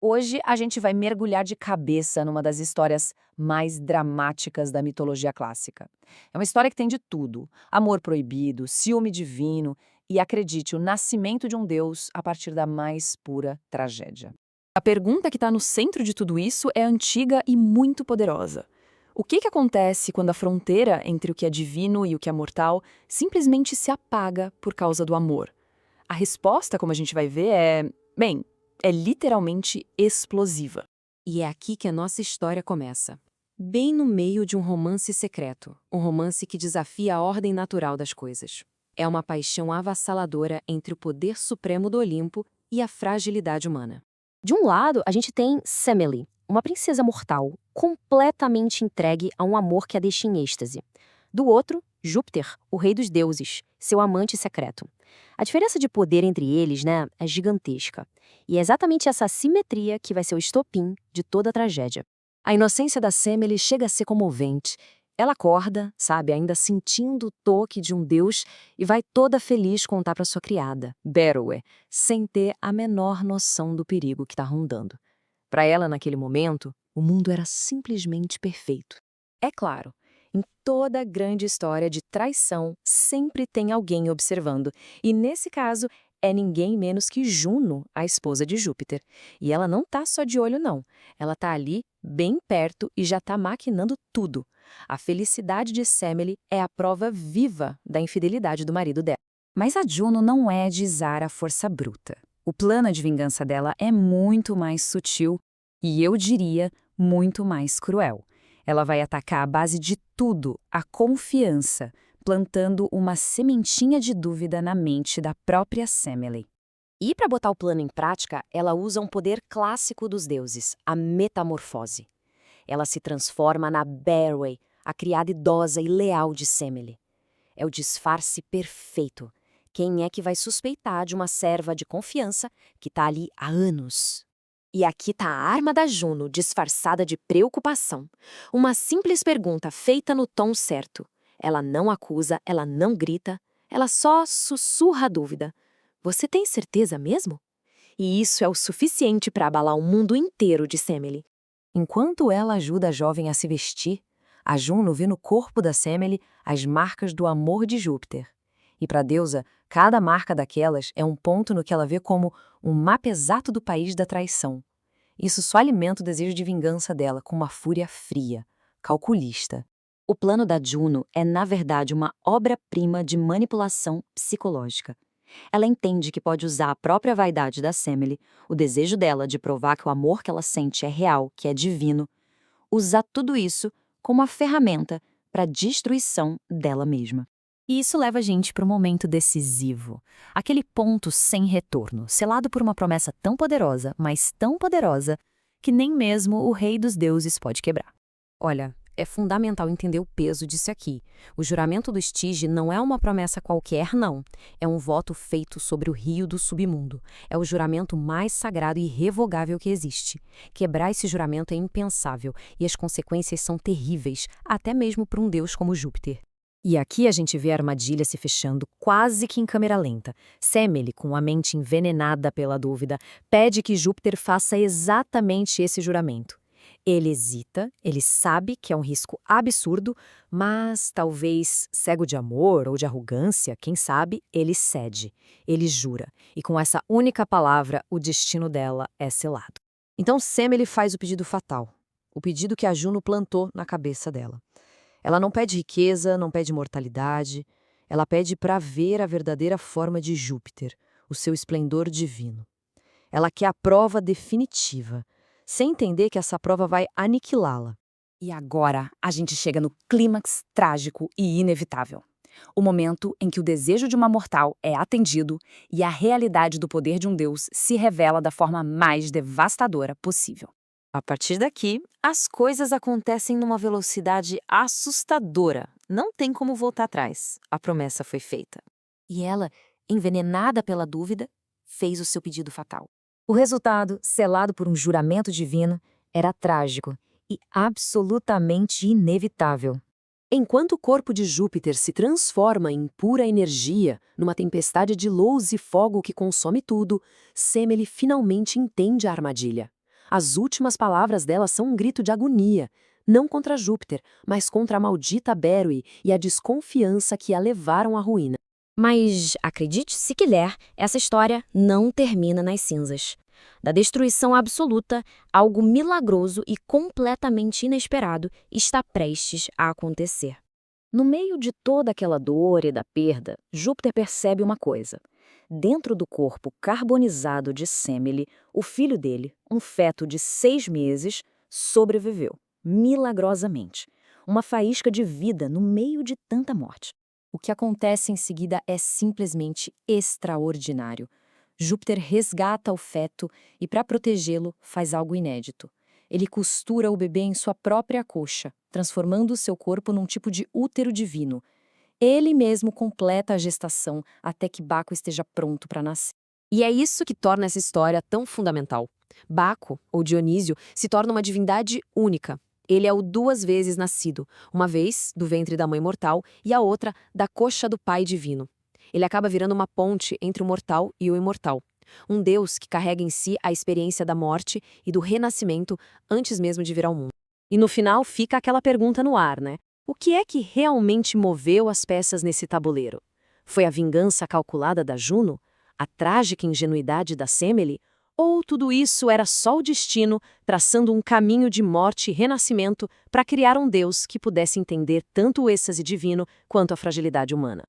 Hoje a gente vai mergulhar de cabeça numa das histórias mais dramáticas da mitologia clássica. É uma história que tem de tudo: amor proibido, ciúme divino e, acredite, o nascimento de um deus a partir da mais pura tragédia. A pergunta que está no centro de tudo isso é antiga e muito poderosa. O que acontece quando a fronteira entre o que é divino e o que é mortal simplesmente se apaga por causa do amor? A resposta, como a gente vai ver, bem, é literalmente explosiva. E é aqui que a nossa história começa. Bem no meio de um romance secreto, um romance que desafia a ordem natural das coisas. É uma paixão avassaladora entre o poder supremo do Olimpo e a fragilidade humana. De um lado, a gente tem Semele, uma princesa mortal, completamente entregue a um amor que a deixa em êxtase. Do outro, Júpiter, o rei dos deuses, seu amante secreto. A diferença de poder entre eles, né, é gigantesca. E é exatamente essa assimetria que vai ser o estopim de toda a tragédia. A inocência da Semele chega a ser comovente. Ela acorda, sabe, ainda sentindo o toque de um deus e vai toda feliz contar para sua criada, Beroe, sem ter a menor noção do perigo que está rondando. Para ela, naquele momento, o mundo era simplesmente perfeito. É claro, em toda grande história de traição, sempre tem alguém observando, e nesse caso é ninguém menos que Juno, a esposa de Júpiter. E ela não tá só de olho, não. Ela tá ali, bem perto, e já tá maquinando tudo. A felicidade de Semele é a prova viva da infidelidade do marido dela. Mas a Juno não é de Zara à força bruta. O plano de vingança dela é muito mais sutil e, eu diria, muito mais cruel. Ela vai atacar a base de tudo, a confiança, plantando uma sementinha de dúvida na mente da própria Semele. E para botar o plano em prática, ela usa um poder clássico dos deuses, a metamorfose. Ela se transforma na Beroe, a criada idosa e leal de Semele. É o disfarce perfeito. Quem é que vai suspeitar de uma serva de confiança que está ali há anos? E aqui está a arma da Juno, disfarçada de preocupação. Uma simples pergunta feita no tom certo. Ela não acusa, ela não grita, ela só sussurra a dúvida. Você tem certeza mesmo? E isso é o suficiente para abalar o mundo inteiro de Semele. Enquanto ela ajuda a jovem a se vestir, a Juno vê no corpo da Semele as marcas do amor de Júpiter. E para a deusa, cada marca daquelas é um ponto no que ela vê como um mapa exato do país da traição. Isso só alimenta o desejo de vingança dela com uma fúria fria, calculista. O plano da Juno é, na verdade, uma obra-prima de manipulação psicológica. Ela entende que pode usar a própria vaidade da Semele, o desejo dela de provar que o amor que ela sente é real, que é divino, usar tudo isso como uma ferramenta para a destruição dela mesma. E isso leva a gente para o momento decisivo, aquele ponto sem retorno, selado por uma promessa tão poderosa, mas tão poderosa, que nem mesmo o rei dos deuses pode quebrar. Olha, é fundamental entender o peso disso aqui. O juramento do Estige não é uma promessa qualquer, não. É um voto feito sobre o rio do submundo. É o juramento mais sagrado e irrevogável que existe. Quebrar esse juramento é impensável e as consequências são terríveis, até mesmo para um deus como Júpiter. E aqui a gente vê a armadilha se fechando quase que em câmera lenta. Semele, com a mente envenenada pela dúvida, pede que Júpiter faça exatamente esse juramento. Ele hesita, ele sabe que é um risco absurdo, mas talvez cego de amor ou de arrogância, quem sabe, ele cede, ele jura. E com essa única palavra, o destino dela é selado. Então Semele faz o pedido fatal, o pedido que a Juno plantou na cabeça dela. Ela não pede riqueza, não pede mortalidade, ela pede para ver a verdadeira forma de Júpiter, o seu esplendor divino. Ela quer a prova definitiva, sem entender que essa prova vai aniquilá-la. E agora a gente chega no clímax trágico e inevitável. O momento em que o desejo de uma mortal é atendido e a realidade do poder de um deus se revela da forma mais devastadora possível. A partir daqui, as coisas acontecem numa velocidade assustadora. Não tem como voltar atrás. A promessa foi feita. E ela, envenenada pela dúvida, fez o seu pedido fatal. O resultado, selado por um juramento divino, era trágico e absolutamente inevitável. Enquanto o corpo de Júpiter se transforma em pura energia, numa tempestade de luz e fogo que consome tudo, Semele finalmente entende a armadilha. As últimas palavras dela são um grito de agonia, não contra Júpiter, mas contra a maldita Beroe e a desconfiança que a levaram à ruína. Mas, acredite se quiser, essa história não termina nas cinzas. Da destruição absoluta, algo milagroso e completamente inesperado está prestes a acontecer. No meio de toda aquela dor e da perda, Júpiter percebe uma coisa. Dentro do corpo carbonizado de Semele, o filho dele, um feto de 6 meses, sobreviveu, milagrosamente. Uma faísca de vida no meio de tanta morte. O que acontece em seguida é simplesmente extraordinário. Júpiter resgata o feto e, para protegê-lo, faz algo inédito. Ele costura o bebê em sua própria coxa, transformando seu corpo num tipo de útero divino. Ele mesmo completa a gestação até que Baco esteja pronto para nascer. E é isso que torna essa história tão fundamental. Baco, ou Dionísio, se torna uma divindade única. Ele é o 2 vezes nascido, uma vez do ventre da mãe mortal e a outra da coxa do pai divino. Ele acaba virando uma ponte entre o mortal e o imortal. Um Deus que carrega em si a experiência da morte e do renascimento antes mesmo de vir ao mundo. E no final fica aquela pergunta no ar, né? O que é que realmente moveu as peças nesse tabuleiro? Foi a vingança calculada da Juno? A trágica ingenuidade da Semele? Ou tudo isso era só o destino, traçando um caminho de morte e renascimento para criar um Deus que pudesse entender tanto o êxtase divino quanto a fragilidade humana?